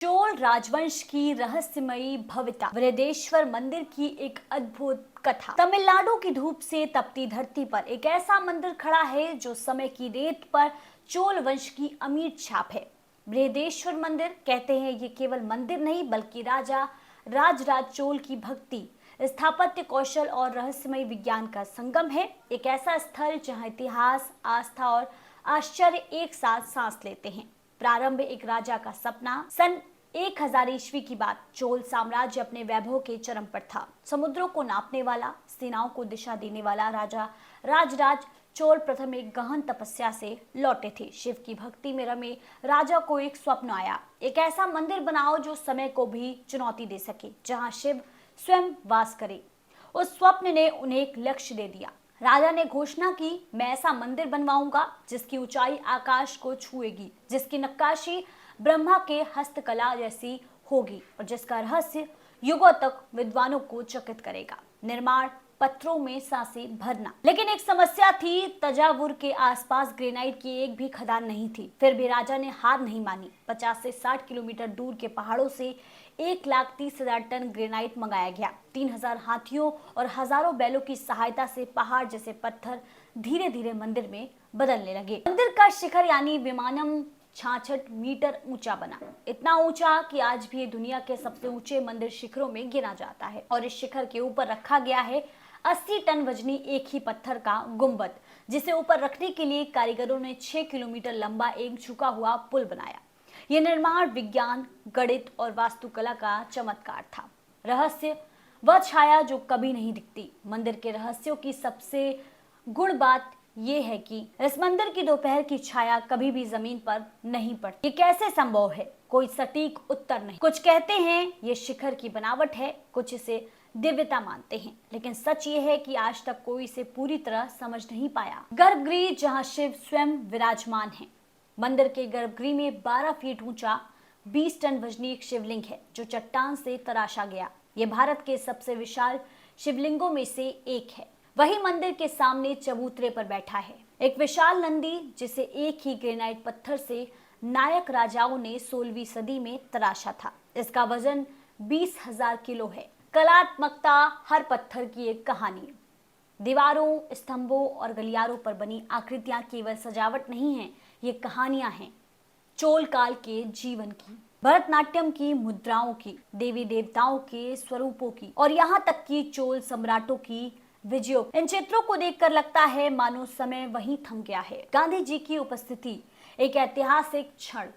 चोल राजवंश की रहस्यमयी भव्यता, बृहदेश्वर मंदिर की एक अद्भुत कथा। तमिलनाडु की धूप से तपती धरती पर एक ऐसा मंदिर खड़ा है जो समय की रेत पर चोल वंश की अमीर छाप है। बृहदेश्वर मंदिर कहते हैं ये केवल मंदिर नहीं बल्कि राजा राजराज चोल की भक्ति, स्थापत्य कौशल और रहस्यमय विज्ञान का संगम है। एक ऐसा स्थल जहां इतिहास, आस्था और आश्चर्य एक साथ सांस लेते हैं। प्रारंभ एक राजा का सपना। सन 1000 ईस्वी की बात। चोल साम्राज्य अपने वैभव के चरम पर था। समुद्रों को नापने वाला, सेनाओं को दिशा देने वाला राजा राजराज चोल प्रथम एक गहन तपस्या से लौटे थे। शिव की भक्ति में रमे राजा को एक स्वप्न आया, एक ऐसा मंदिर बनाओ जो समय को भी चुनौती दे सके, जहां शिव स्वयं वास करे। उस स्वप्न ने उन्हें एक लक्ष्य दे दिया। राजा ने घोषणा की, मैं ऐसा मंदिर बनवाऊंगा जिसकी ऊंचाई आकाश को छुएगी, जिसकी नक्काशी ब्रह्मा के हस्तकला जैसी होगी और जिसका रहस्य युगों तक विद्वानों को चकित करेगा। निर्माण पत्थरों में सांसें भरना। लेकिन एक समस्या थी, तंजावुर के आसपास ग्रेनाइट की एक भी खदान नहीं थी। फिर भी राजा ने हार नहीं मानी। 50 से 60 किलोमीटर दूर के पहाड़ों से 1,30,000 टन ग्रेनाइट मंगाया गया। 3,000 हाथियों और हजारों बैलों की सहायता से पहाड़ जैसे पत्थर धीरे धीरे मंदिर में बदलने लगे। मंदिर का शिखर यानी विमानम 66 मीटर ऊंचा बना, इतना ऊंचा कि आज भी ये दुनिया के सबसे ऊंचे मंदिर शिखरों में गिना जाता है। और इस शिखर के ऊपर रखा गया है 80 टन वजनी एक ही पत्थर का गुंबद, जिसे ऊपर रखने के लिए कारीगरों ने 6 किलोमीटर लंबा एक झुका हुआ पुल बनाया। यह निर्माण विज्ञान, गणित और वास्तुकला का चमत्कार था। रहस्य वह छाया जो कभी नहीं दिखती। मंदिर के रहस्यों की सबसे गुण बात यह है कि इस मंदिर की दोपहर की छाया कभी भी जमीन पर नहीं पड़ती। ये कैसे संभव है? कोई सटीक उत्तर नहीं। कुछ कहते हैं ये शिखर की बनावट है, कुछ इसे दिव्यता मानते हैं, लेकिन सच ये है कि आज तक कोई इसे पूरी तरह समझ नहीं पाया। गर्भगृह जहां शिव स्वयं विराजमान है। मंदिर के गर्भगृह में 12 फीट ऊंचा 20 टन वजनी एक शिवलिंग है जो चट्टान से तराशा गया। ये भारत के सबसे विशाल शिवलिंगों में से एक है। वही मंदिर के सामने चबूतरे पर बैठा है एक विशाल नंदी, जिसे एक ही ग्रेनाइट पत्थर से नायक राजाओं ने 16वीं सदी में तराशा था। इसका वजन 20,000 किलो है। कलात्मकता हर पत्थर की एक कहानी। दीवारों, स्तंभों और गलियारों पर बनी आकृतियां केवल सजावट नहीं है, ये कहानियां हैं चोल काल के जीवन की, भरतनाट्यम की मुद्राओं की, देवी देवताओं के स्वरूपों की और यहाँ तक कि चोल सम्राटों की विजयों। इन चित्रों को देखकर लगता है मानो समय वहीं थम गया है। गांधी जी की उपस्थिति एक ऐतिहासिक क्षण।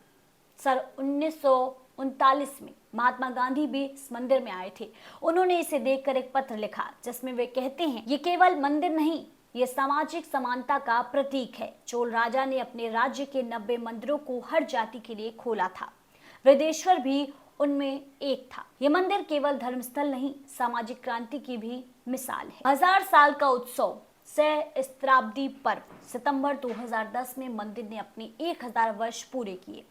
सन 1939 में महात्मा गांधी भी इस मंदिर में आए थे। उन्होंने इसे देखकर एक पत्र लिखा जिसमें वे कहते हैं, ये केवल मंदिर नहीं, ये सामाजिक समानता का प्रतीक है। चोल राजा ने अपने राज्य के 90 मंदिरों को हर जाति के लिए खोला था। बृहदेश्वर भी उनमें एक था। ये मंदिर केवल धर्मस्थल नहीं, सामाजिक क्रांति की भी मिसाल है। 1000 साल का उत्सव, सहस्त्राब्दी पर्व। सितंबर 2010 में मंदिर ने अपने 1000 वर्ष पूरे किए।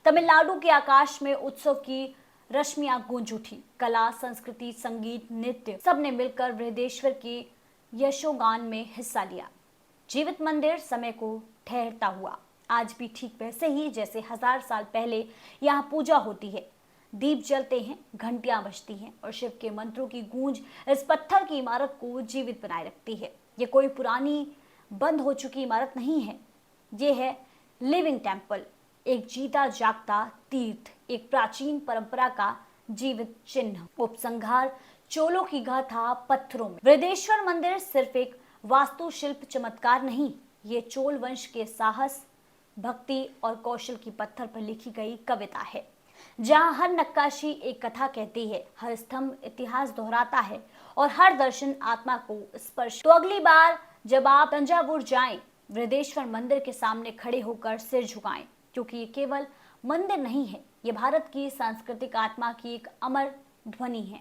तमिलनाडु के आकाश में उत्सव की रश्मियां गूंज उठी। कला, संस्कृति, संगीत, नृत्य सबने मिलकर बृहदेश्वर के यशोगान में हिस्सा लिया। जीवित मंदिर समय को ठहरता हुआ, आज भी ठीक वैसे ही जैसे 1000 साल पहले यहाँ पूजा होती है। दीप जलते हैं, घंटियां बजती हैं और शिव के मंत्रों की गूंज इस पत्थर की इमारत को जीवित बनाए रखती है। ये कोई पुरानी बंद हो चुकी इमारत नहीं है, ये है लिविंग टेम्पल, एक जीता जागता तीर्थ, एक प्राचीन परंपरा का जीवित चिन्ह। उपसंहार, चोलों की गाथा पत्थरों में। बृहदेश्वर मंदिर सिर्फ एक वास्तुशिल्प चमत्कार नहीं, ये चोल वंश के साहस, भक्ति और कौशल की पत्थर पर लिखी गई कविता है, जहां हर नक्काशी एक कथा कहती है, हर स्तंभ इतिहास दोहराता है और हर दर्शन आत्मा को स्पर्श। तो अगली बार जब आप तंजावुर जाएं, बृहदेश्वर मंदिर के सामने खड़े होकर सिर झुकाएं, क्योंकि ये केवल मंदिर नहीं है, ये भारत की सांस्कृतिक आत्मा की एक अमर ध्वनि है।